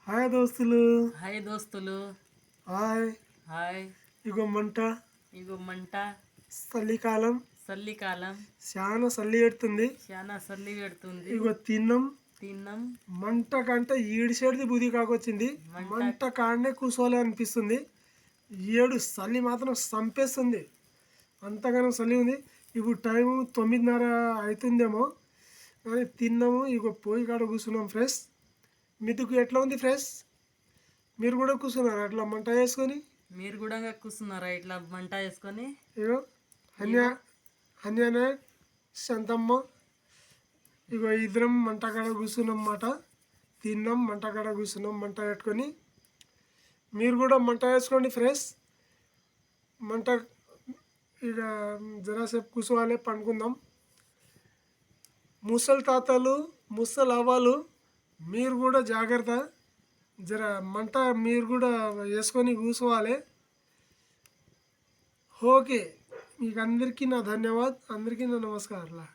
Hi దోస్తులు. Hi దోస్తులు. Hi. Hi. ఇగో మంట. ఇగో మంట. చలికాలం. చలికాలం. చాలా చలి పెడుతుంది. చాలా చలి పెడుతుంది. ఇగో తిన్నాం. మంట కంటే ఈడిసేడిది బుద్ధి కాకొచ్చింది. మంట కాడనే కూర్చోలే అనిపిస్తుంది. ఏడు చలి మాత్రం చంపేస్తుంది. అంతగానో చలి ఉంది. ఇప్పుడు టైం 9:30 అవుతుందేమో కానీ తిన్నాము. ఇగో పోయి కాడ కూర్చున్నాం ఫ్రెష్. మీకు ఎట్లా ఉంది ఫ్రెష్? మీరు కూడా కూర్చున్నారు అట్లా మంట వేసుకొని? మీరు కూడా కూర్చున్నారా ఇట్లా మంట వేసుకొని? ఇగో హన్యానే శాంతమ్మ ఇగో ఇద్దరం మంట కాడ కూర్చున్నాం అన్నమాట. తిన్నాం, మంట కాడ కూర్చున్నాం మంట పెట్టుకొని. మీరు కూడా మంట వేసుకోండి ఫ్రెష్. మంట ఇక జరాసేపు కూర్చోవాలి, పండుకుందాం. ముసలి తాతలు, ముసలి అవ్వలు మీరు కూడా జాగ్రత్త. జర మంట మీరు కూడా వేసుకొని కూర్చోవాలి. ఓకే, మీకు అందరికీ నా ధన్యవాద్, అందరికీ నా నమస్కారాలు.